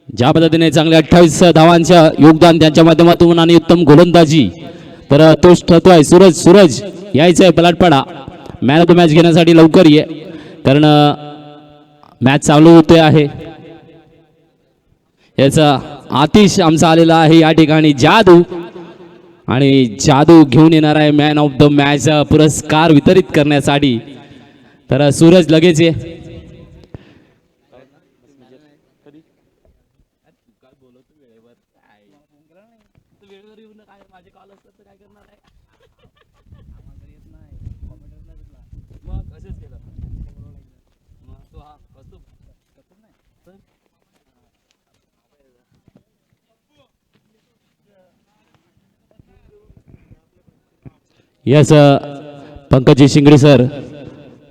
ज्या पद्धतीने चांगले 28 धावांचं योगदान त्यांच्या माध्यमातून आणि उत्तम गोलंदाजी, तर तोच ठरतोय सूरज यायचं आहे पलाटपाडा. मॅन ऑफ द मॅच घेण्यासाठी लवकर ये, कारण मॅच चालू होते आहे. याचा आतिश आमचा आलेला आहे या ठिकाणी. जादू आणि जादू घेऊन येणार आहे मॅन ऑफ द मॅच पुरस्कार वितरित करण्यासाठी. तर सूरज लगेच ये. यस, पंकजी शिंगडे सर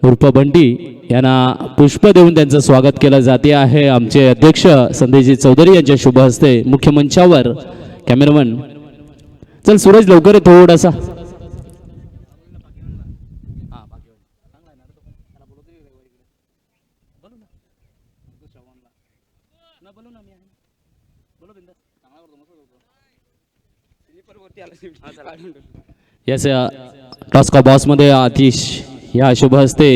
उर्फ बंटी यांना पुष्प देऊन त्यांचं स्वागत केलं जाते आहे. आमचे अध्यक्ष संदेशजी चौधरी यांच्या शुभ हस्ते मुख्य मंचावर. कॅमेरामन चल सूरज लवकर आहे थोडासा. यस, टॉस्का बॉसमध्ये आतिश या शुभ हस्ते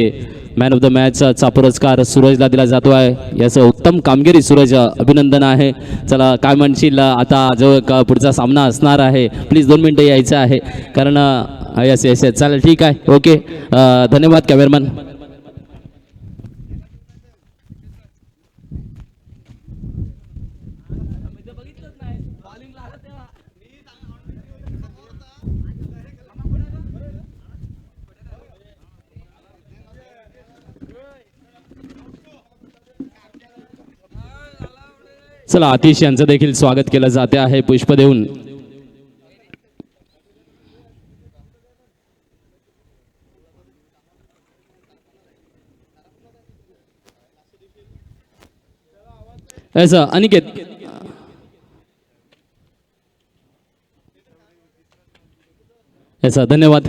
मॅन ऑफ द मॅचचा पुरस्कार सूरजला दिला जातो आहे. याचं उत्तम कामगिरी सूरज, अभिनंदन आहे. चला काय म्हणशील, आता जो पुढचा सामना असणार आहे, प्लीज 2 मिनटं यायचं आहे, कारण यस यस यस चालेल ठीक आहे. ओके, धन्यवाद कॅमेरामॅन. चला आतिश यांचं देखील स्वागत केलं जाते आहे पुष्प देऊन. ऐसा अनिकेत, ऐसा धन्यवाद.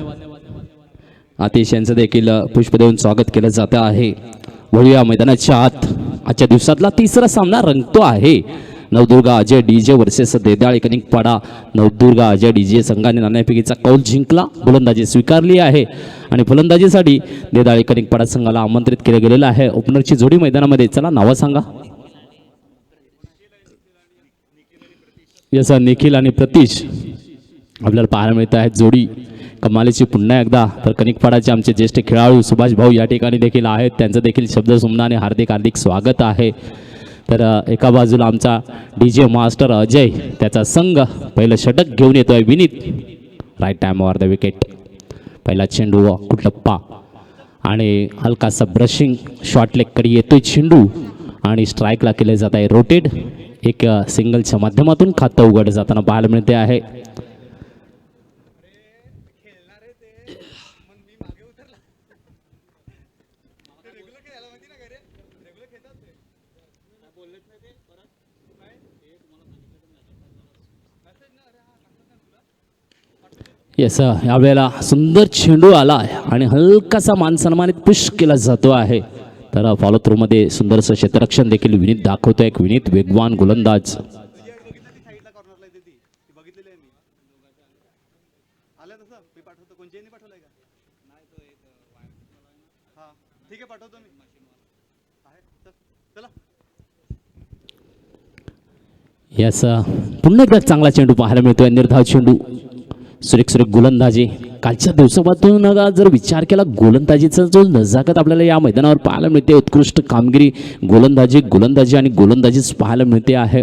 आतिश यांचं देखील पुष्प देऊन स्वागत केलं जातं आहे. वळूया मैदानाच्या आत. आजच्या दिवसातला तिसरा सामना रंगतो आहे. Navdurga Ajay DJ versus Dedal Kanikpada. Navdurga Ajay DJ संघाने नाणेफेकीचा कौल जिंकला, गोलंदाजी स्वीकारली आहे आणि फलंदाजीसाठी देदाळ कनिकपाडा संघाला आमंत्रित केले गेलेलं आहे. ओपनरची जोडी मैदानामध्ये, चला नावं सांगा. यस, निखिल आणि प्रतीश आपल्याला पाहायला मिळत आहेत जोडी कमालीची पुन्हा एकदा. तर कनिकपाडाचे आमचे ज्येष्ठ खेळाडू सुभाष भाऊ या ठिकाणी देखील आहेत, त्यांचं देखील शब्दसुमनाने हार्दिक स्वागत आहे. तर एका बाजूला आमचा डीजे मास्टर अजय, त्याचा संघ पहिलं षटक घेऊन येतोय Vineet. Right time over the wicket. पहिला चेंडू कुठलप्पा आणि हलकासा ब्रशिंग शॉर्ट लेगकडे येतोय चेंडू आणि स्ट्राईकला केले जात आहे रोटेड. एक सिंगलच्या माध्यमातून खातं उघड जाताना पाहायला मिळते आहे. येस, यावेळेला सुंदर चेंडू आला आणि हलकासा मान सन्मानित पुश केला जातो आहे. तर फॉलो थ्रू मध्ये सुंदरसं क्षेत्ररक्षण देखील विनीत दाखवतोय. विनीत वेगवान गोलंदाज. येस, पुन्हा एकदा चांगला चेंडू पाहायला मिळतोय. निर्धाव चेंडू, सुरेख गोलंदाजी. कालच्या दिवसापासून जर विचार केला, गोलंदाजीचा जो नजाकत आपल्याला या मैदानावर पाहायला मिळते, उत्कृष्ट कामगिरी गोलंदाजी आणि गोलंदाजीच पाहायला मिळते आहे.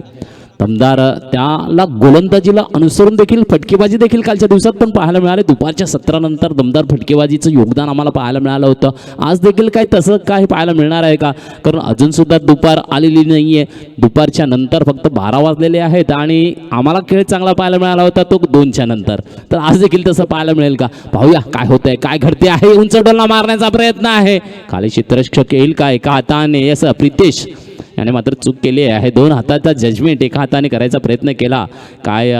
दमदार त्याला गोलंदाजीला अनुसरून देखील फटकेबाजी देखील कालच्या दिवसात पण पाहायला मिळाले. दुपारच्या सत्रानंतर दमदार फटकेबाजीचं योगदान आम्हाला पाहायला मिळालं होतं. आज देखील काय तसं काय पाहायला मिळणार आहे का? कारण अजूनसुद्धा दुपार आलेली नाही आहे. दुपारच्या नंतर फक्त 12 वाजलेले आहेत आणि आम्हाला खेळ चांगला पाहायला मिळाला होता तो 2च्या नंतर. तर आज देखील तसं पाहायला मिळेल का? पाहूया काय होतंय, काय घडते आहे. उंच डोलना मारण्याचा प्रयत्न आहे. खाली क्षेत्ररक्षक येईल का? एका हाताने यस, प्रितेश याने मात्र चूक केली आहे. 2 हाताचा जजमेंट एका हाताने करायचा प्रयत्न केला. काय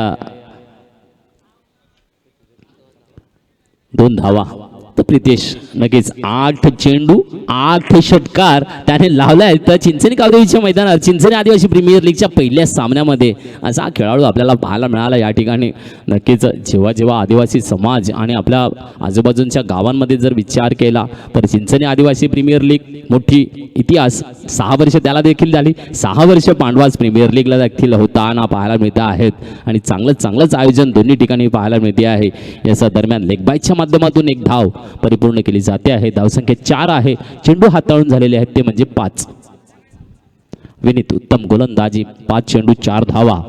2 धावा. तर प्रितेश नक्कीच 8 चेंडू 8 षटकार त्याने लावलाय. तर चिंचणी कावदेवीच्या मैदानात चिंचणी आदिवासी प्रीमियर लीगच्या पहिल्या सामन्यामध्ये असा खेळाडू आपल्याला पाहायला मिळाला या ठिकाणी. नक्कीच जेव्हा जेव्हा आदिवासी समाज आणि आपल्या आजूबाजूच्या गावांमध्ये जर विचार केला तर चिंचणी आदिवासी प्रीमियर लीग मोठी इतिहास 6 वर्ष त्याला देखील झाली. 6 वर्ष पांडवास प्रीमियर लीगला देखील होताना पाहायला मिळत आहेत आणि चांगलंच आयोजन दोन्ही ठिकाणी पाहायला मिळते आहे. याचा दरम्यान लेगबाईच्या माध्यमातून एक धाव परिपूर्ण केली जाते आहे. धावसंख्या 4 आहे. चेंडू हाताळून झालेले आहेत ते म्हणजे 5. विनीत उत्तम गोलंदाजी 5 चेंडू 4 धावा.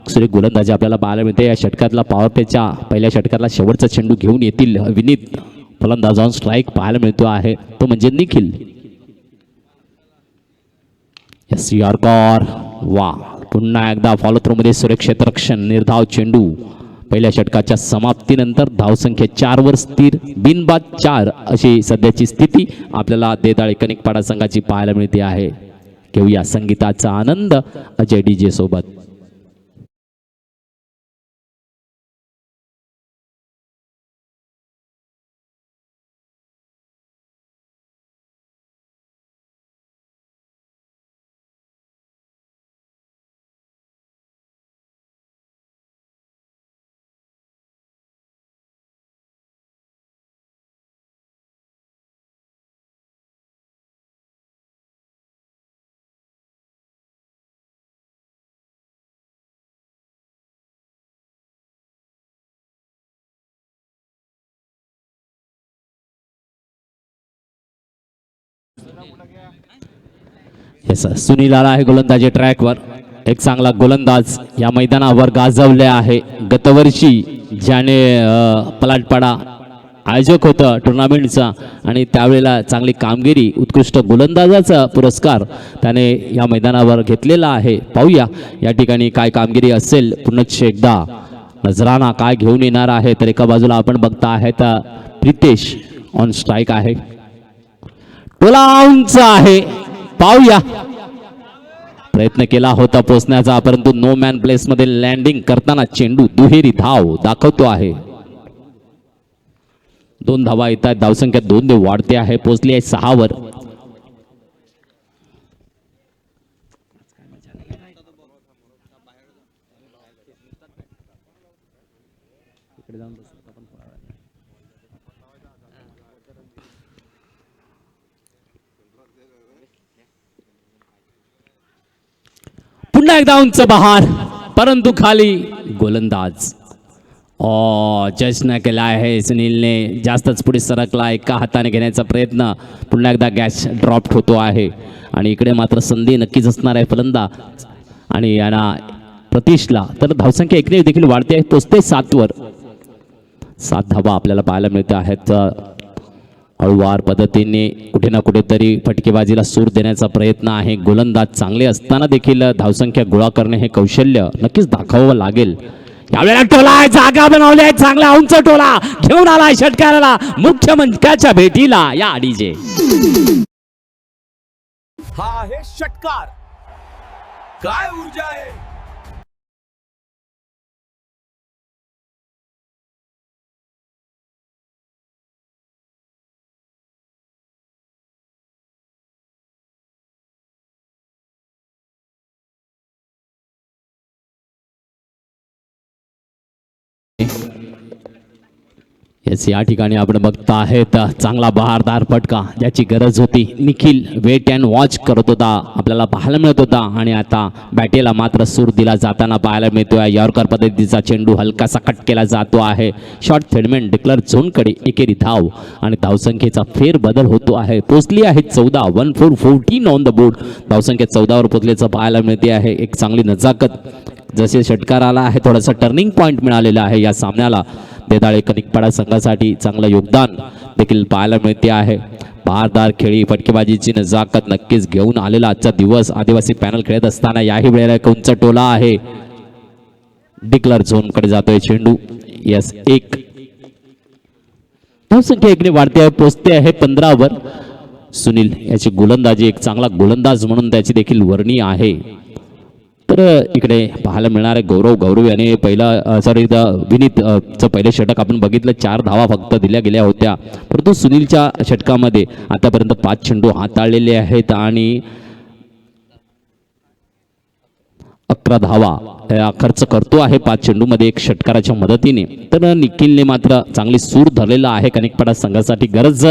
सुरेख गोलंदाजी आपल्याला पाहायला मिळते. या षटकातला पॉवर प्लेच्या पहिल्या षटकातला शेवटचा चेंडू घेऊन येतील विनीत. फलंदाज ऑन स्ट्राईक पाहायला मिळतो आहे तो म्हणजे निखिल. यॉर्कर वा पुन्हा एकदा फॉलो थ्रो मध्ये सुरेख क्षेत्ररक्षण निर्धाव चेंडू. पहिल्या षटकाच्या समाप्तीनंतर धावसंख्या 4 वर स्थिर बिनबाद 4 अशी सध्याची स्थिती आपल्याला देताळे कनिकपाडा संघाची पाहायला मिळते आहे. घेऊया संगीताचा आनंद अजय डीजे सोबत. सुनील आला आहे गोलंदाजी ट्रॅकवर. एक चांगला गोलंदाज या मैदानावर गाजवले आहे. गतवर्षी ज्याने पलाटपाडा आयोजक होतं टुर्नामेंटचा आणि त्यावेळेला चांगली कामगिरी उत्कृष्ट गोलंदाजाचा पुरस्कार त्याने या मैदानावर घेतलेला आहे. पाहूया या ठिकाणी काय कामगिरी असेल. पुनश्च एकदा नजराना काय घेऊन येणार आहे. तर एका बाजूला आपण बघता आहेत प्रितेश ऑन स्ट्राईक आहे. टोला उंच आहे. पाहूया प्रयत्न केला होता पोहोचण्याचा परंतु नो मॅन प्लेस मध्ये लँडिंग करताना चेंडू दुहेरी धाव दाखवतो आहे. 2 धावा येत आहेत. धावसंख्या 2 ने वाढते आहे. पोहोचली आहे 6 वर. पुन्हा एकदा उंच बहार परंतु खाली गोलंदाज जजनं केला आहे. सुनीलने जास्तच पुढे सरकला. एका हाताने घेण्याचा प्रयत्न पुन्हा एकदा गॅस ड्रॉप होतो आहे आणि इकडे मात्र संधी नक्कीच असणार आहे फलंदाज आणि यांना प्रतीशला. तर धावसंख्या 1 ने देखील वाढते आहे. पोचते 7 वर. 7 धावा आपल्याला पाहायला मिळते आहेत. हळूवार पद्धतीने कुठे ना कुठेतरी फटकेबाजीला सूर देण्याचा प्रयत्न आहे. गोलंदाज चांगले असताना देखील धावसंख्या गोळा करणे हे कौशल्य नक्कीच दाखवावं लागेल. यावेळेला टोला आहे. जागा बनवली आहे. चांगला उंच टोला घेऊन आलाय षटकाराला मुख्य मंचाच्या भेटीला या डीजे. हा आहे षटकार. काय ऊर्जा आहे. या ठिकाणी आपण बघता आहेत चांगला बहारदार फटका ज्याची गरज होती. निखिल वेट अँड वॉच करत होता आपल्याला पाहायला मिळत होता आणि आता बॅटेला मात्र सूर दिला जाताना पाहायला मिळतोय. यॉर्कर पद्धतीचा चेंडू हलकासा कट केला जातो आहे. शॉर्ट थेडमेंट डिक्लेअर झोनकडे एकेरी धाव आणि धावसंख्येचा फेर बदल होतो आहे. पोचली आहे 14. 14 ऑन द बोर्ड. धावसंख्या 14 वर पोचल्याचं पाहायला मिळते आहे. एक चांगली नजाकत जसे षटकार आला आहे. थोडासा टर्निंग पॉईंट मिळालेला आहे या सामन्याला. देदाळे कनिकपाडा संघासाठी चांगलं योगदान देखील पाहायला मिळते आहे. बहारदार खेळी फटकेबाजीची नजाकत नक्कीच घेऊन आलेला आजचा दिवस. आदिवासी पॅनल खेळत असताना याही वेळेला एक उंच टोला आहे. डिक्लेअर झोन कडे जातोय चेंडू. यस 1. धावसंख्या 1 ने वाढते आहे. पोचते आहे 15 वर. सुनील याची गोलंदाजी एक चांगला गोलंदाज म्हणून त्याची देखील वर्णी आहे. तर इकडे पाहायला मिळणार आहे गौरव याने पहिला सॉरी विनीत चं पहिलं षटक आपण बघितलं, 4 धावा फक्त दिल्या गेल्या होत्या, परंतु सुनीलच्या षटकामध्ये आतापर्यंत 5 चेंडू हाताळलेले आहेत आणि 11 धावा खर्च करतो आहे 5 चेंडूमध्ये 1 षटकाराच्या मदतीने. तर निखिलने मात्र चांगली सूर धरलेला आहे. कनेक्टपाडा संघासाठी गरज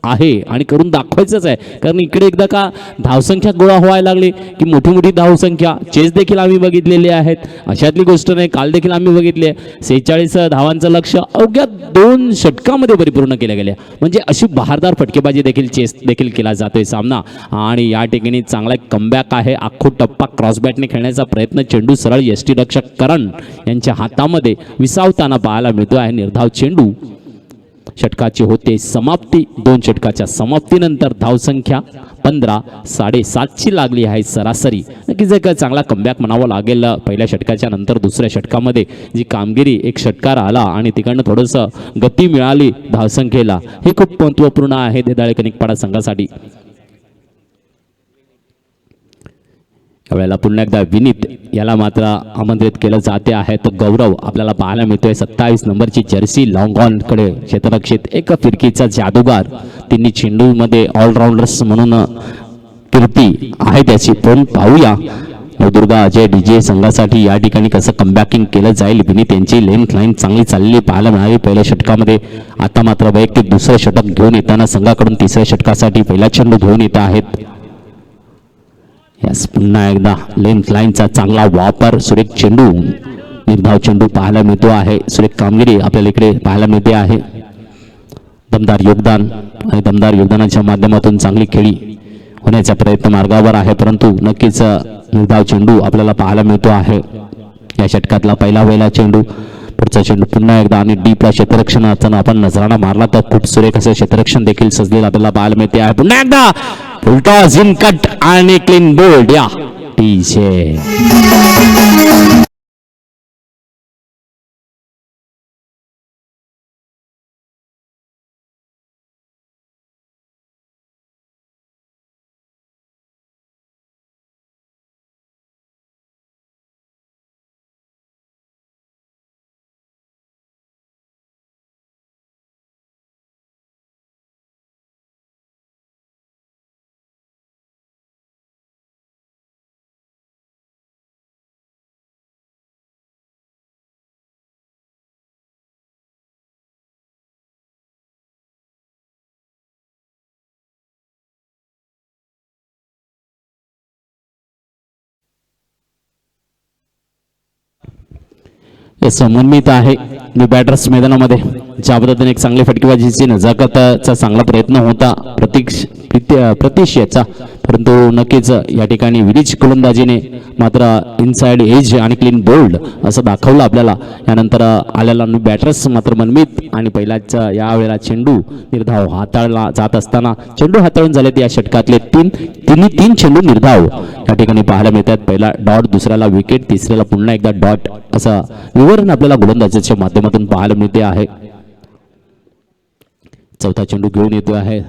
आहे आणि करून दाखवायचंच आहे, कारण इकडे एकदा का धावसंख्या गोळा व्हायला लागली की मोठी मोठी धावसंख्या चेस देखील आम्ही बघितलेली आहेत. अशातली गोष्ट नाही, काल देखील आम्ही बघितले 46 धावांचं लक्ष्य अवघ्या 2 षटकामध्ये परिपूर्ण केल्या गेल्या. म्हणजे अशी बहारदार फटकेबाजी देखील चेस देखील केला जातोय सामना. आणि या ठिकाणी चांगला कमबॅक आहे. आखो टप्पा क्रॉसबॅटने खेळण्याचा प्रयत्न, चेंडू सरळ यष्टीरक्षक करण यांच्या हातामध्ये विसावताना पाहायला मिळतो आहे. निर्धाव चेंडू. षटकाची होते समाप्ती. 2 षटकाच्या समाप्तीनंतर धावसंख्या 15, 7.5ची लागली आहे सरासरी. नक्कीच एक चांगला कमबॅक म्हणावं लागेल. पहिल्या षटकाच्या नंतर दुसऱ्या षटकामध्ये जी कामगिरी, एक षटकार आला आणि तिकडनं थोडंसं गती मिळाली धावसंख्येला, हे खूप महत्त्वपूर्ण आहे देदाळे कनिकपाडा संघासाठी. यावेळेला पुन्हा एकदा विनीत याला मात्र आमंत्रित केलं जाते आहे. तर गौरव आपल्याला पाहायला मिळतोय 27 नंबरची जर्सी लॉंग ऑन कडे क्षेत्ररक्षित एक फिरकीचा जादूगार. तिन्ही चेंडूमध्ये ऑलराऊंडर्स म्हणून कीर्ती आहे त्याची. पण पाहूया नवदुर्गा अजय डीजे संघासाठी या ठिकाणी कसं कमबॅकिंग केलं जाईल. विनीत यांची लेंथ लाईन चांगली चाललेली पाहायला मिळाली पहिल्या षटकामध्ये. आता मात्र वैयक्तिक दुसरं षटक घेऊन येताना संघाकडून तिसऱ्या षटकासाठी पहिला चेंडू घेऊन येत आहेत. यास पुन्हा एकदा लेंथ लाईनचा चांगला वापर. सुरेख चेंडू, निर्धाव चेंडू पाहायला मिळतो आहे. सुरेख कामगिरी आपल्याला इकडे पाहायला मिळते आहे. दमदार योगदान आणि दमदार योगदानाच्या माध्यमातून चांगली खेळी होण्याचा प्रयत्न मार्गावर आहे, परंतु नक्कीच निर्धाव चेंडू आपल्याला पाहायला मिळतो आहे. या षटकातला पहिला वेळेला चेंडू, पुढचा चेंडू पुन्हा एकदा आणि डीपला क्षेत्ररक्षणाचा आपण नजराणा मारला तर खूप सुरेख असं क्षेत्ररक्षण देखील सजलेलं आपल्याला पाहायला मिळते आहे. पुन्हा एकदा उलटा झिन कट आणि क्लीन बोल्ड. या टीशे समन्वित आहे बॅटर्स मैदानामध्ये. ज्या पद्धतीने एक चांगली फटकेबाजीची नजाकतचा चांगला प्रयत्न होता प्रतीश याचा, परंतु नक्कीच या ठिकाणी विरीच गोलंदाजीने मात्र इनसाइड एज आणि क्लीन बोल्ड असं दाखवलं आपल्याला. यानंतर आलेला बॅटर्स मात्र मनमित आणि पहिल्याच यावेळेला चेंडू निर्धाव हाताळला जात असताना चेंडू हाताळून झालेत या षटकातले तीन चेंडू निर्धाव या ठिकाणी पाहायला मिळतात. पहिला डॉट, दुसऱ्याला विकेट, तिसऱ्याला पुन्हा एकदा डॉट असं विवरण आपल्याला गोलंदाजीच्या माध्यमातून पाहायला मिळते आहे. चौथा चेंडू घेऊन येतो आहे.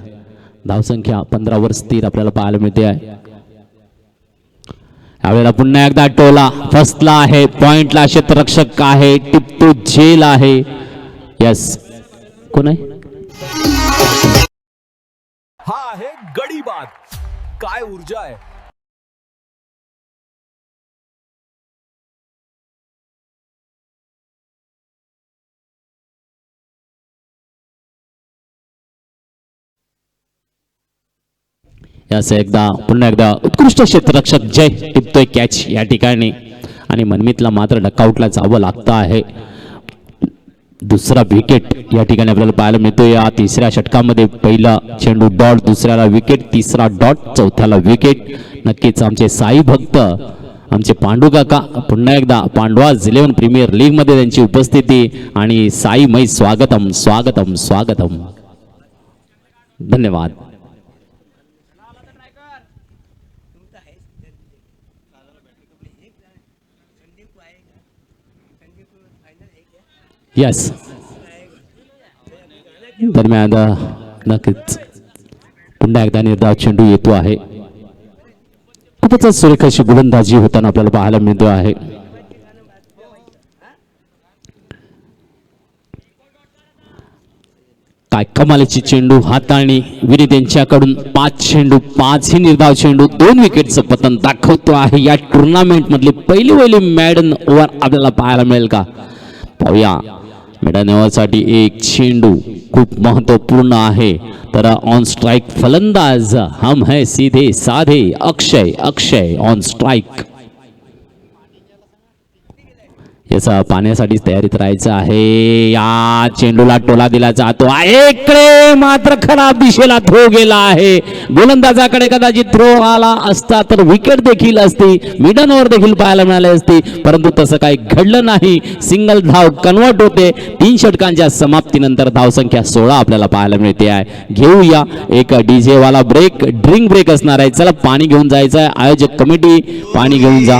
धावसंख्या 15 वर स्थिर आपल्याला पाहायला मिळते आहे. यावेळेला पुन्हा एकदा टोला फसला आहे. पॉइंटला क्षेत्ररक्षक आहे, टिप्पू झेल आहे. यस, कोण आहे? हा आहे गडी बाद. काय ऊर्जा आहे. यास पुन्हा एकदा उत्कृष्ट क्षेत्ररक्षक जय टिपतोय कॅच या ठिकाणी आणि मनमितला मात्र डकआउटला जावं लागतं आहे. दुसरा विकेट या ठिकाणी आपल्याला पाहायला मिळतो. या तिसऱ्या षटकामध्ये पहिला चेंडू डॉट, दुसऱ्याला विकेट, तिसरा डॉट, चौथ्याला विकेट. नक्कीच आमचे साई भक्त, आमचे पांडू काका पुन्हा एकदा पांडवाज 11 प्रीमियर लीग मध्ये त्यांची उपस्थिती आणि साई मै स्वागतम स्वागतम स्वागतम. धन्यवाद. यस, दरम्यान नक्कीच पुन्हा एकदा निर्धाव चेंडू येतो आहे. खूपच सुरेख अशी गोलंदाजी होताना आपल्याला पाहायला मिळतो आहे. काय कमालीची चेंडू हाताळणी विनीत यांच्याकडून 5 चेंडू 5 ही निर्धाव चेंडू 2 विकेटचं पतन दाखवतो आहे. या टुर्नामेंट मधली पहिली मॅडन ओव्हर आपल्याला पाहायला मिळेल का पाहूया. मॅडन ओव्हरसाठी एक चेंडू खूप महत्वपूर्ण आहे. तर ऑन स्ट्राइक फलंदाज हम है सीधे साधे अक्षय ऑन स्ट्राइक. याचा पाण्यासाठी तयारीत राहायचं आहे. या चेंडूला टोला दिला जातो आहे. इकडे मात्र खराब दिशेला थ्रो गेला आहे. गोलंदाजाकडे कदाचित थ्रो आला असता तर विकेट देखील असती, मिडन ओव्हर देखील पाहायला मिळाली असती, परंतु तसं काही घडलं नाही. सिंगल धाव कन्वर्ट होते. 3 षटकांच्या समाप्तीनंतर धावसंख्या 16 आपल्याला पाहायला मिळते आहे. घेऊया एक डीजे वाला ब्रेक, ड्रिंक ब्रेक असणार आहे. चला पाणी घेऊन जायचं आहे. आयोजक कमिटी पाणी घेऊन जा.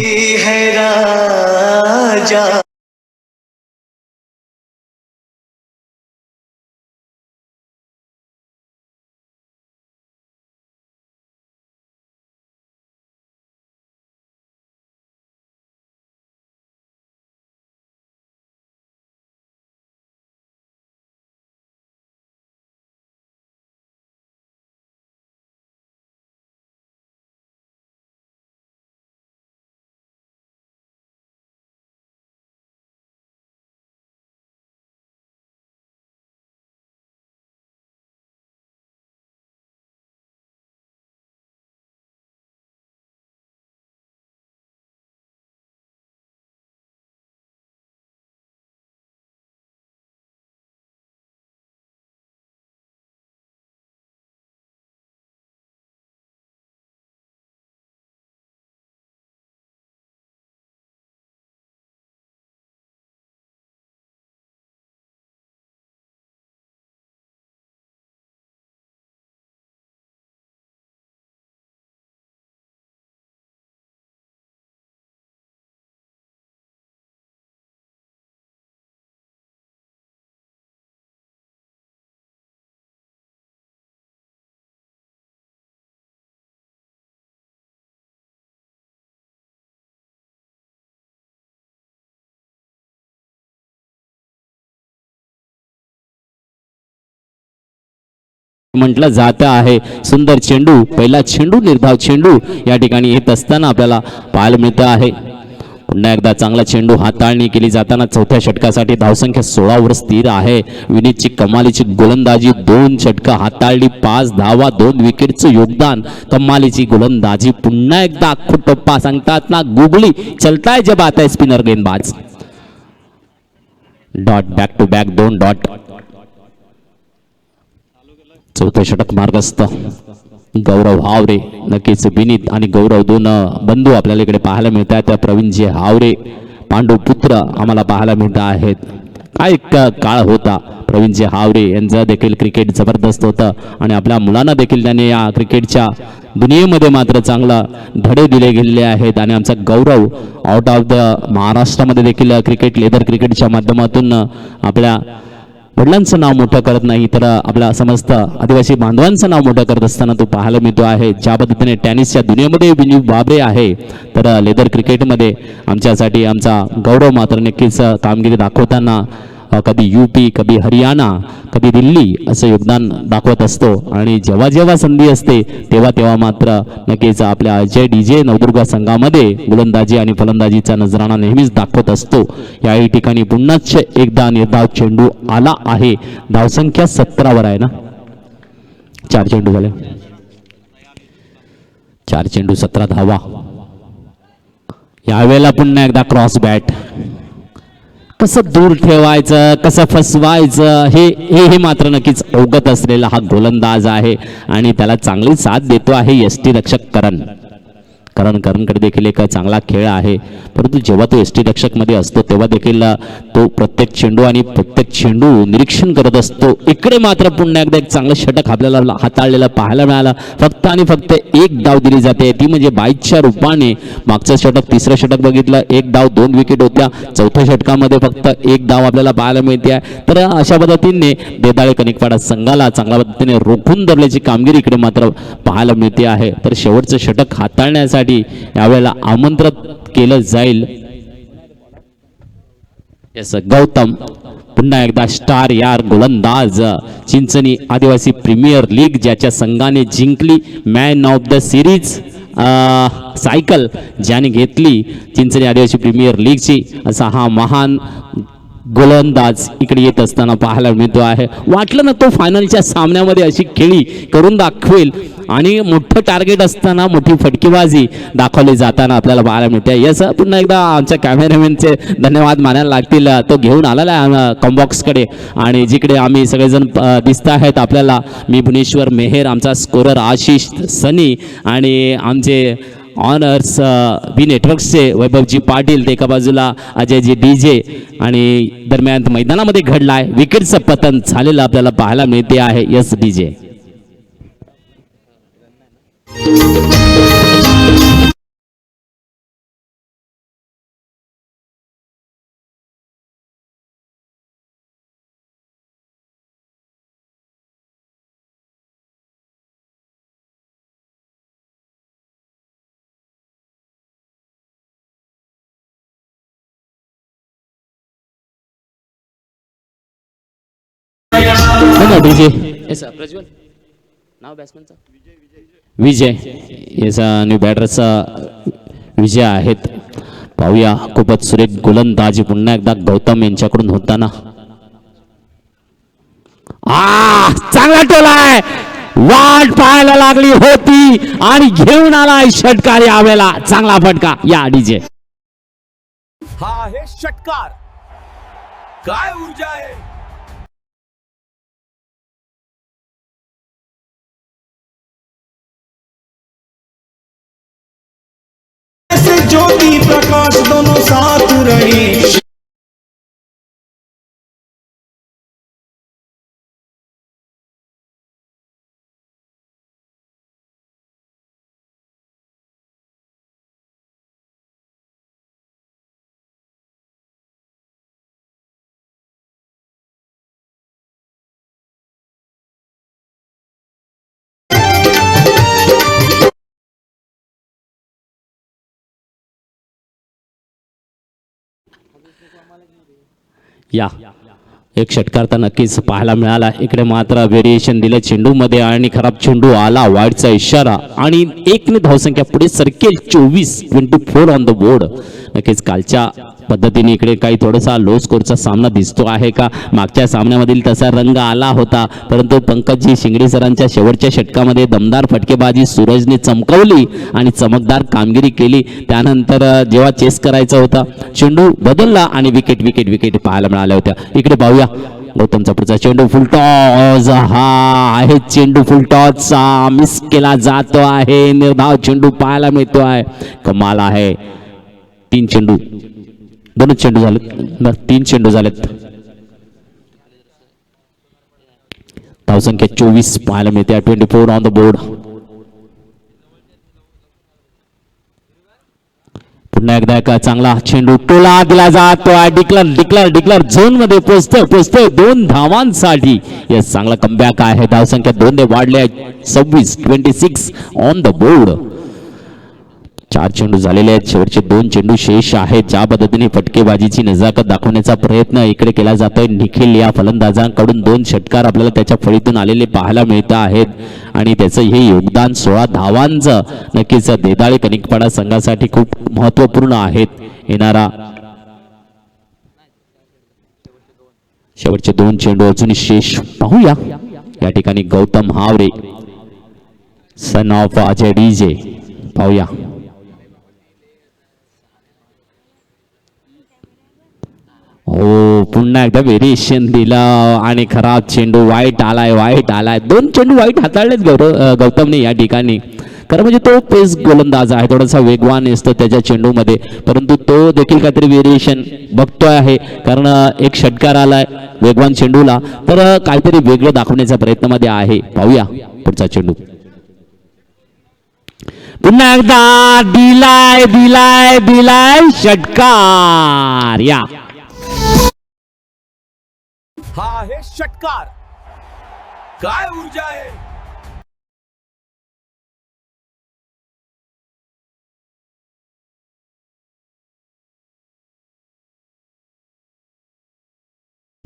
म्हटलं जात आहे. सुंदर चेंडू, पहिला चेंडू निर्धाव चेंडू या ठिकाणी येत असताना आपल्याला पाहायला मिळतं आहे. पुन्हा एकदा चांगला चेंडू हाताळणी केली जाताना चौथ्या षटकासाठी धावसंख्या 16 वर स्थिर आहे. विनीतची कमालीची गोलंदाजी, 2 षटकं हाताळली, 5 धावा, 2 विकेटचं योगदान. कमालीची गोलंदाजी. पुन्हा एकदा टप्पा सांगतात ना गुगली चलताय जब आता है स्पिनर गेंदबाज. Dot back to back 2 dot. चौथे षटक मार्गस्थ. गौरव हावरे, नक्कीच विनीत आणि गौरव 2 बंधू आपल्याला इकडे पाहायला मिळत आहेत. प्रवीणजी हावरे पांडू पुत्र आम्हाला पाहायला मिळत आहेत. काय काळ होता प्रवीणजी हावरे यांचं देखील क्रिकेट जबरदस्त होतं आणि आपल्या मुलांना देखील त्यांनी या क्रिकेटच्या दुनियेमध्ये मात्र चांगला धडे दिले गेलेले आहेत. आणि आमचा गौरव आउट ऑफ द महाराष्ट्रामध्ये देखील क्रिकेट लेदर क्रिकेटच्या माध्यमातून आपल्या वडिलांचं नाव मोठं करत नाही तर आपल्या समस्त आदिवासी बांधवांचं नाव मोठं करत असताना तो पाहायला मिळतो आहे. ज्या पद्धतीने टेनिसच्या दुनियेमध्ये विनू बाबरे आहे तर लेदर क्रिकेटमध्ये आमच्यासाठी आमचा गौरव मात्र नक्कीच कामगिरी दाखवताना कधी यूपी, कधी हरियाणा, कधी दिल्ली असं योगदान दाखवत असतो. आणि जेव्हा जेव्हा संधी असते तेव्हा तेव्हा मात्र नक्कीच आपल्या अजय डीजे नवदुर्गा संघामध्ये गोलंदाजी आणि फलंदाजीचा नजराणा नेहमीच दाखवत असतो. याही ठिकाणी पुन्हाच एकदा निर्धाव चेंडू आला आहे. धावसंख्या 17 वर आहे ना. 4 चेंडू झाले, 4 चेंडू 17 धावा. यावेळेला पुन्हा एकदा क्रॉस बॅट. कसं दूर ठेवायचं, कसं फसवायचं हे मात्र नक्कीच अवगत असलेला हा गोलंदाज आहे. आणि त्याला चांगली साथ देतो आहे यष्टीरक्षक करणकडे देखील एक चांगला खेळ आहे. परंतु जेव्हा तो यष्टीरक्षकमध्ये असतो तेव्हा देखील तो प्रत्येक चेंडू निरीक्षण करत असतो. इकडे मात्र पुन्हा एकदा एक चांगलं षटक आपल्याला हाताळलेलं पाहायला मिळालं. फक्त आणि फक्त 1 डाव दिली जाते ती म्हणजे 22च्या रूपाने. मागचं षटक, तिसरं षटक बघितलं 1 डाव 2 विकेट होत्या. चौथ्या षटकामध्ये फक्त 1 डाव आपल्याला पाहायला मिळते आहे. तर अशा पद्धतीने देदाळे कनिकपाडा संघाला चांगल्या पद्धतीने रोखून धरल्याची कामगिरी इकडे मात्र पाहायला मिळते आहे. तर शेवटचं षटक हाताळण्यासाठी षटकारासाठी यावेळेला आमंत्रित केलं जाईल. यस गौतम पुन्हा एकदा स्टार यार गोलंदाज, चिंचणी आदिवासी प्रीमियर लीग ज्याच्या संघाने जिंकली, man of the series cycle ज्याने घेतली चिंचणी आदिवासी प्रीमियर लीगची, असा हा महान गोलंदाज इकडे येत असताना पाहायला मिळतो आहे. वाटलं ना तो फायनलच्या सामन्यामध्ये अशी खेळी करून दाखवेल आणि मोठं टार्गेट असताना मोठी फटकेबाजी दाखवली जाताना आपल्याला पाहायला मिळते. यस पुन्हा एकदा आमच्या कॅमेरामॅनचे धन्यवाद मानायला लागतील. तो घेऊन आलेला आहे कॉम्बॉक्सकडे आणि जिकडे आम्ही सगळेजण दिसत आहेत आपल्याला. मी भुवनेश्वर मेहर, आमचा स्कोरर आशिष सनी आणि आमचे ऑनर्स बी नेटवर्क्सचे वैभवजी पाटील, ते एका बाजूला अजयजी डीजे आणि दरम्यान मैदानामध्ये घडलाय विकेटचं पतन झालेलं आपल्याला पाहायला मिळते आहे. यस डीजे डीजे प्रज्वल नाव बॅट्समनचं विजय, याचा न्यू बॅटरचा विजय आहेत. पाहूया खूपच सुरेख गोलंदाजी पुन्हा एकदा गौतम यांच्याकडून होताना. चांगला टोलाय, वाट पाहायला लागली होती आणि घेऊन आलाय षटकार यावेळेला. चांगला फटका या डीजे. हा आहे षटकार. काय ऊर्जा आहे. ज्योति प्रकाश दोनों साथ रहे. या एक षटकार तर नक्कीच पाहायला मिळाला. इकडे मात्र व्हेरिएशन दिलं चेंडूमध्ये आणि खराब चेंडू आला, वाईटचा इशारा आणि 1 धावसंख्या पुढे सरकेल. 24 ऑन द बोर्ड. नक्कीच कालच्या पद्धतीने इकडे काही थोडासा लो स्कोरचा सामना दिसतो आहे का. मागच्या सामन्यामधील तसा रंग आला होता, परंतु पंकजी शिंगडे सरांच्या शेवटच्या षटकामध्ये दमदार फटकेबाजी सूरजने चमकवली आणि चमकदार कामगिरी केली. त्यानंतर जेव्हा चेस करायचा होता चेंडू बदलला आणि विकेट विकेट विकेट पाहायला मिळाल्या होत्या. इकडे पाहूया गौतमचा पुढचा चेंडू फुलटॉस. हा आहे चेंडू फुलटॉसचा, मिस केला जातो आहे. निर्धाव चेंडू पाहायला मिळतो आहे. कमाल आहे. 3 चेंडू, 2 चेंडू झालेत, 3 चेंडू झालेत. धावसंख्या 24 पाहायला मिळते. 24 ऑन द बोर्ड. पुन्हा एकदा एक चांगला चेंडू टोला दिला जातो. डिक्लर झोन मध्ये पोचतोय 2 धावांसाठी. यस चांगला कमबॅक आहे. धावसंख्या 2 ने वाढले. 26 ऑन द बोर्ड. 4 चेंडू झालेले आहेत. शेवटचे 2 चेंडू शेष आहेत. ज्या पद्धतीने फटकेबाजीची नजाकत दाखवण्याचा प्रयत्न इकडे केला जातोय निखिल या फलंदाजांकडून. 2 षटकार आपल्याला त्याच्या फळीतून आलेले पाहायला मिळत आहेत आणि त्याचं हे योगदान 16 धावांचं नक्कीच देदाळे कनिकपाडा संघासाठी खूप महत्वपूर्ण आहेत. येणारा शेवटचे 2 चेंडू अजून शेष पाहूया. या ठिकाणी Gautam Haware son of Ajay DJ पाहूया. हो पुन्हा एकदा व्हेरिएशन दिलं आणि खराब चेंडू वाईट आलाय. 2 चेंडू वाईट हाताळलेत गौतमने या ठिकाणी. खरं म्हणजे तो पेस गोलंदाज आहे, थोडासा वेगवान असतो त्याच्या चेंडूमध्ये, परंतु तो देखील काहीतरी व्हेरिएशन बघतोय आहे. कारण एक षटकार आलाय वेगवान चेंडूला, तर काहीतरी वेगळं दाखवण्याच्या प्रयत्नामध्ये आहे. पाहूया पुढचा चेंडू. पुन्हा एकदा दिलाय षटकार. या हा आहे षटकार. काय ऊर्जा आहे.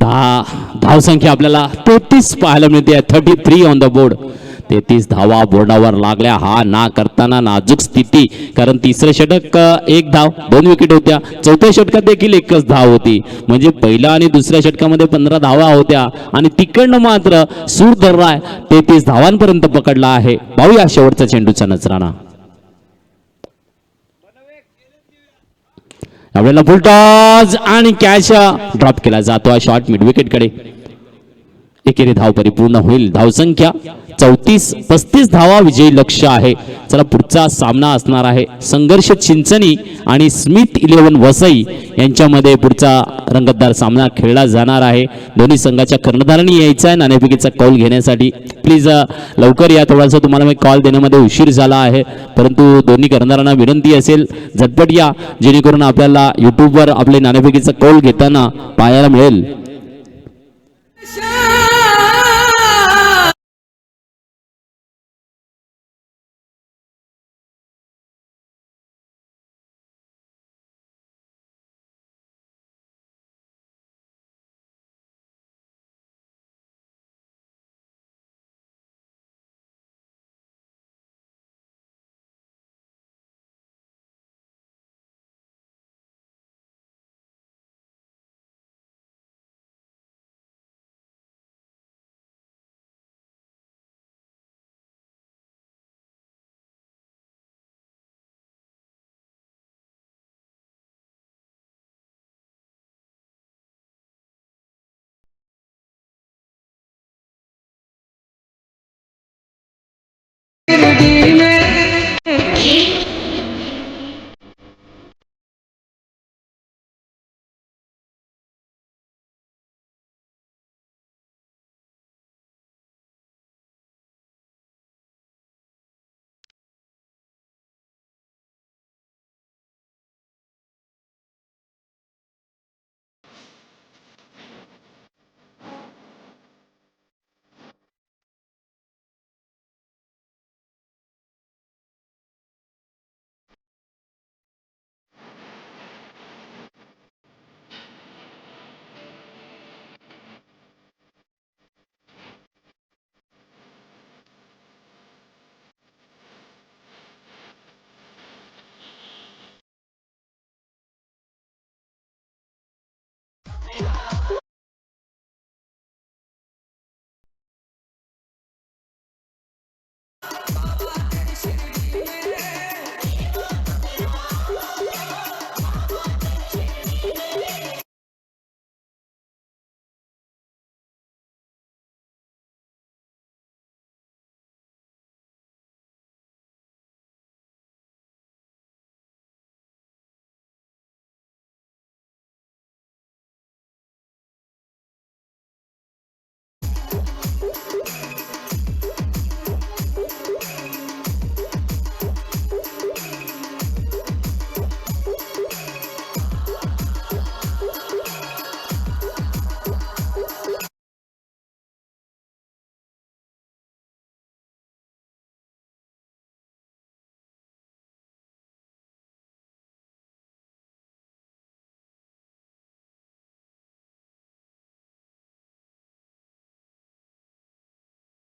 धावसंख्या आपल्याला 33 पाहायला मिळते. 33 ऑन द बोर्ड. 33 धावा बोर्डावर लागल्या. हा ना करताना नाजूक स्थिती, कारण तिसरं षटक 1 धाव 2 विकेट होत्या. चौथ्या षटकात देखील 1च धाव होती. म्हणजे पहिल्या आणि दुसऱ्या षटकामध्ये 15 धावा होत्या आणि तिकडनं मात्र सूर धरलाय 33 धावांपर्यंत पकडला आहे. पाहूया शेवटचा चेंडूचा नजराणा. आपल्याला फुलटॉस आणि कॅच ड्रॉप केला जातो. शॉट मिड विकेट कडे. एकेरी धाव परिपूर्ण होईल. धावसंख्या 34 धावा विजयी लक्ष्य आहे. चला पुढचा सामना असणार आहे संघर्ष चिंचणी आणि स्मिथ 11 वसई यांच्यामध्ये पुढचा रंगतदार सामना खेळला जाणार आहे. दोन्ही संघाच्या कर्णधारांनी यायचा आहे नाणेफेकीचा कौल घेण्यासाठी. प्लीज लवकर या. थोडासा तुम्हाला मी कॉल देण्यामध्ये उशीर झाला आहे, परंतु दोन्ही कर्णधारांना विनंती असेल झटपट या, जेणेकरून आपल्याला यूट्यूबवर आपले नाणेफेकीचा कौल घेताना पाहायला मिळेल.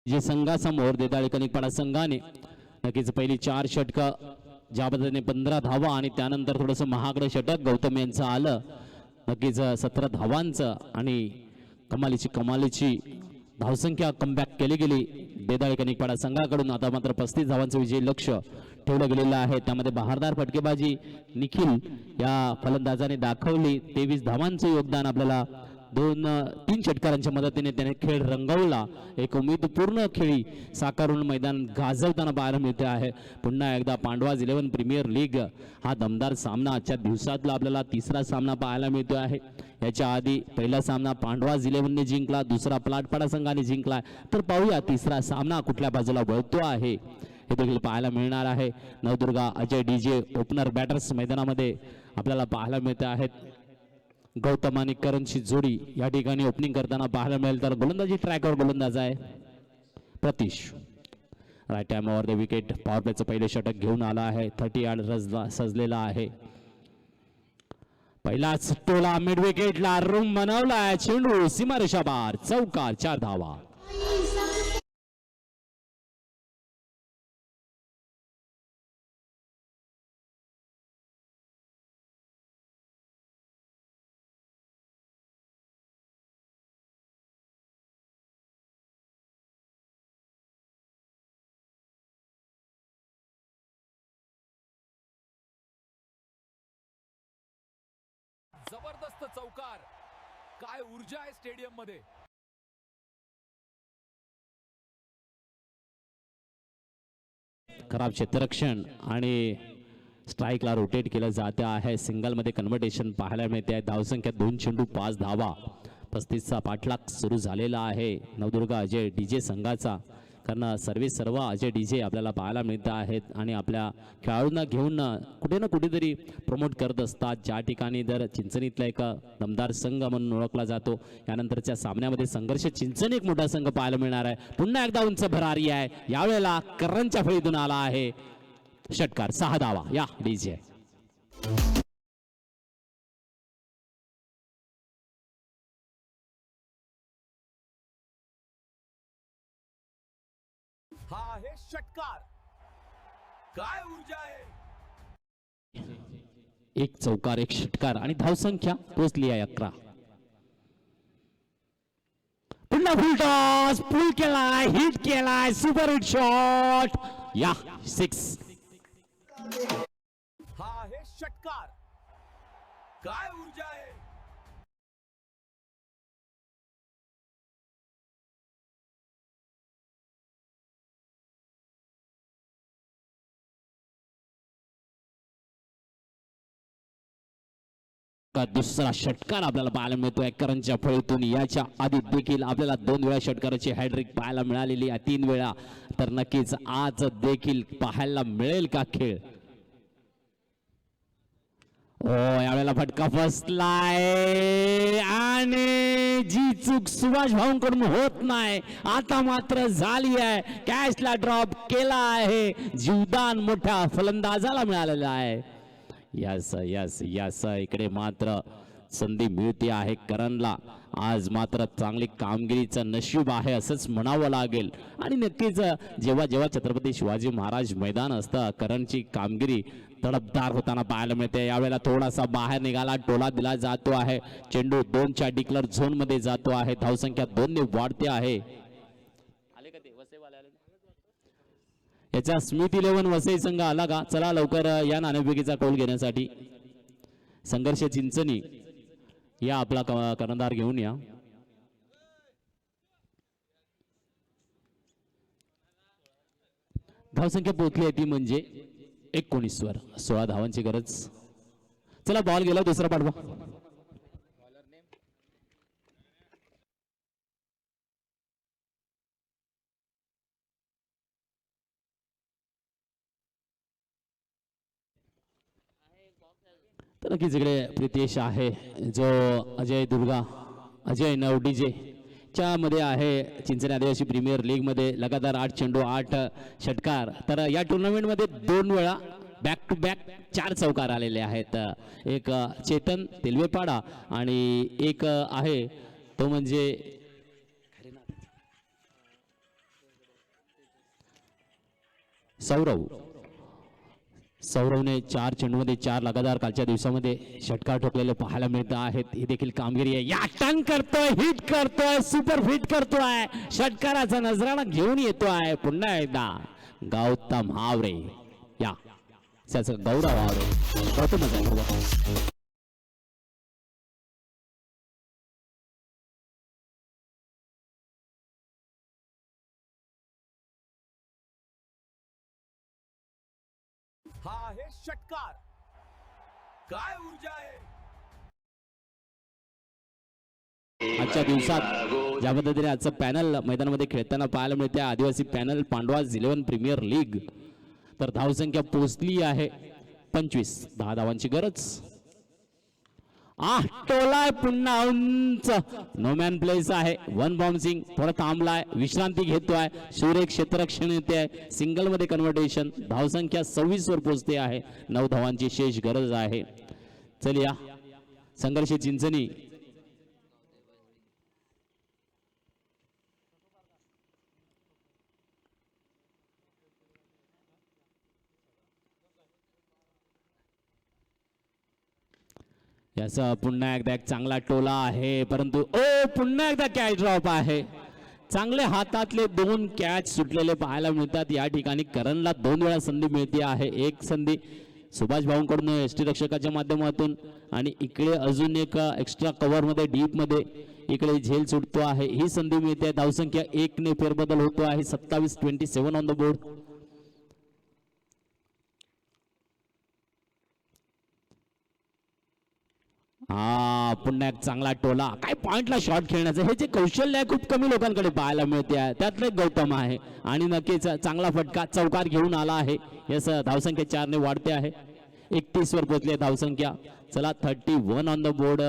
जे संघासमोर देदाळे कनिकपाडा संघाने नक्कीच पहिली 4 षटकं ज्या पद्धतीने 15 धावा आणि त्यानंतर थोडंसं महागडं षटक गौतम यांचं आलं, नक्कीच 17 धावांचं आणि कमालीची धावसंख्या कमबॅक केली गेली देदाळे कनिकपाडा संघाकडून. आता मात्र 35 धावांचं विजयी लक्ष ठेवलं गेलेलं आहे. त्यामध्ये बहारदार फटकेबाजी निखिल या फलंदाजाने दाखवली. 23 धावांचं योगदान आपल्याला 2-3 षटकारांच्या मदतीने त्याने खेळ रंगवला. एक उमेदपूर्ण खेळी साकारून मैदान गाजवताना पाहायला मिळते आहे. पुन्हा एकदा पांडवाज 11 प्रीमियर लीग हा दमदार सामना आजच्या दिवसातला आपल्याला तिसरा सामना पाहायला मिळतो आहे. याच्या आधी पहिला सामना पांडवाज 11ने जिंकला, दुसरा पलाटपाडा संघाने जिंकला. तर पाहूया तिसरा सामना कुठल्या बाजूला वळतो आहे हे देखील पाहायला मिळणार आहे. Navdurga Ajay DJ opener batters मैदानामध्ये आपल्याला पाहायला मिळते आहेत. गौतम आणि करणची जोडी या ठिकाणी ओपनिंग करताना पाहायला मिळेल. तर गोलंदाजी ट्रॅकवर गोलंदाज आहे प्रतीश. राईट टाइमवर द विकेट. पॉवर प्लेचं पहिले षटक घेऊन आला आहे. 30 यार्ड सजलेला आहे. पहिलाच टोला मिड विकेटला रूम बनवलाय. चेंडू सीमारेषा बार, चौकार, 4 धावा. जबरदस्त चौकार. काय ऊर्जा आहे स्टेडियम मध्ये. खराब क्षेत्ररक्षण आणि स्ट्राईकला रोटेट केलं जाते आहे. सिंगलमध्ये कन्व्हर्टेशन पाहायला मिळते आहे. धावसंख्या 2 चेंडू 5 धावा. 35चा पाठलाग सुरू झालेला आहे नवदुर्ग अजय डीजे संघाचा. कारण सर्व अजय डीजे आपल्याला पाहायला मिळत आहेत आणि आपल्या खेळाडूंना घेऊन कुठे ना कुठेतरी प्रमोट करत असतात. ज्या ठिकाणी जर चिंचणीतला एक दमदार संघ म्हणून ओळखला जातो. यानंतरच्या सामन्यामध्ये संघर्ष चिंचणी एक मोठा संघ पाहायला मिळणार आहे. पुन्हा एकदा उंच भरारी आहे. यावेळेला करणच्या फळीतून आला आहे षटकार. 6 धावा या डीजे. हा आहे षटकार. काय ऊर्जा आहे. एक चौकार, एक षटकार आणि धावसंख्या पोहोचली आहे 11. पुन्हा फुल टॉस, पुल केलाय, हिट केलाय, सुपर हिट शॉट या 6. हा आहे षटकार. काय ऊर्जा आहे. दुसरा षटकार आपल्याला पाहायला मिळतोय करणच्या फळीतून. याच्या आधी देखील आपल्याला 2 वेळा षटकाराची हॅट्रिक पाहायला मिळालेली आहे. 3 वेळा. तर नक्कीच आज देखील पाहायला मिळेल का खेळ. यावेळेला फटका फसलाय आणि जी चूक सुभाष भाऊंकडून होत नाही आता मात्र झाली आहे. कॅचला ड्रॉप केला आहे. जीवदान मोठ्या फलंदाजाला मिळालेला आहे. Yes yes yes. इकडे मात्र संधी मिळते आहे करणला. आज मात्र चांगली कामगिरीचं नशीब आहे असंच म्हणावं लागेल. आणि नक्कीच जेव्हा जेव्हा छत्रपती शिवाजी महाराज मैदान असतं करणची कामगिरी तडफदार होताना पाहायला मिळते. यावेळेला थोडासा बाहेर निघाला, टोला दिला जातो आहे. चेंडू 2च्या डिक्लर झोन मध्ये जातो आहे. धावसंख्या 2 ने वाढते आहे. याचा स्मिथ 11 वसई संघ आला का. चला लवकर या नाणेफेकीचा कौल घेण्यासाठी. संघर्ष चिंचणी या आपला कर्णधार घेऊन या. धावसंख्या पोहोचली आहे ती म्हणजे 19 वर. 16 धावांची गरज. चला बॉल गेला, दुसरा पाठवा. तर नक्कीच इकडे प्रितेश आहे जो अजय नवडीजे च्या मध्ये आहे. चिंचणी आदिवासी प्रीमियर लीग मध्ये लगातार 8 चेंडू 8 षटकार. तर या टुर्नामेंट मध्ये 2 वेळा बॅक टू बॅक 4 चौकार आलेले आहेत. एक चेतन तेलवेपाडा आणि एक आहे तो म्हणजे सौरवने 4 चेंडूमध्ये 4 लगातार कालच्या दिवसामध्ये षटकार ठोकलेले पाहायला मिळत आहेत. ही देखील कामगिरी आहे. या टर्न करतोय, हिट करतोय, सुपर हिट करतोय, षटकाराचा नजराणा घेऊन येतोय. पुन्हा एकदा गौतम हावरे या त्याचं गौरव हावरे गौतम. हा आहे षटकार. काय ऊर्जा आहे. आजच्या दिवसात ज्या पद्धतीने आजचं पॅनल मैदानामध्ये खेळताना पाहायला मिळते आदिवासी पॅनल पांडवाज 11 प्रीमियर लीग. तर धावसंख्या पोहोचली आहे 25. 10 धावांची गरज. टोलाय पुन्हा उंच. नो मॅन प्लेस आहे. 1 बाउन्सिंग. थोडा थांबलाय, विश्रांती घेतोय. सुरेख क्षेत्ररक्षण येते आहे. सिंगल मध्ये कन्व्हर्टेशन. धावसंख्या 26 वर पोहोचते आहे. 9 धावांची शेष गरज आहे. चल या संघर्ष चिंचणी. याचा पुन्हा एकदा एक चांगला टोला आहे, परंतु पुन्हा एकदा कॅच ड्रॉप आहे. चांगले हातातले 2 कॅच सुटलेले पाहायला मिळतात या ठिकाणी. करणला 2 वेळा संधी मिळते आहे. एक संधी सुभाष भाऊंकडून यष्टीरक्षकाच्या माध्यमातून आणि इकडे अजून एक एक्स्ट्रा कव्हरमध्ये डीपमध्ये इकडे झेल सुटतो आहे. ही संधी मिळते. धावसंख्या 1 ने फेरबदल होतो आहे. 27-27 ऑन द बोर्ड. पुन्हा एक चांगला टोला. काय पॉइंटला शॉट खेळण्याचं हे जे कौशल्य आहे खूप कमी लोकांकडे पाहायला मिळते आहे. त्यातलं एक गौतम आहे आणि नक्कीच चांगला फटका चौकार घेऊन आला आहे. यस धावसंख्या 4 ने वाढते आहे. 31 वर पोहोचली धावसंख्या. चला 31 ऑन द बोर्ड.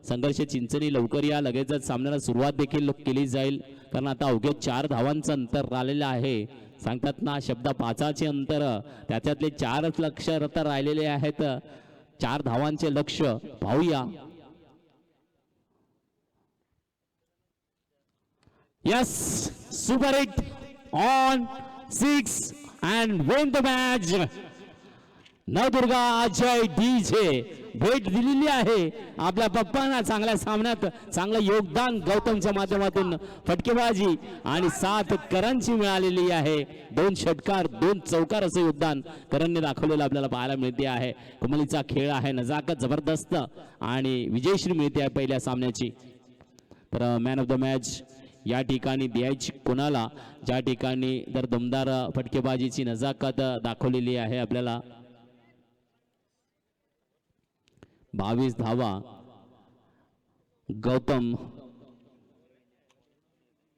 संघर्ष चिंचणी लवकर या, लगेचच सामन्याला सुरुवात देखील केली जाईल कारण आता अवघे 4 धावांचं अंतर राहिलेलं आहे. सांगतात ना शब्द 5चे अंतर, त्याच्यातले 4च लक्ष तर राहिलेले आहेत. 4 धावांचे लक्ष पाहूया. Yes super hit on 6 and win the match. Navdurga Ajay DJ भेट दिलेली आहे आपल्या पप्पांना. चांगल्या सामन्यात चांगलं योगदान गौतमच्या माध्यमातून फटकेबाजी आणि 7 करणची मिळालेली आहे. 2 षटकार 2 चौकार असं योगदान करणने दाखवलेलं आपल्याला पाहायला मिळते आहे. कमलीचा खेळ आहे, नजाकत जबरदस्त आणि विजयश्री मिळते आहे पहिल्या सामन्याची. तर मॅन ऑफ द मॅच या ठिकाणी द्यायची कोणाला, ज्या ठिकाणी तर दमदार फटकेबाजीची नजाकत दाखवलेली आहे आपल्याला. 22 धावा गौतम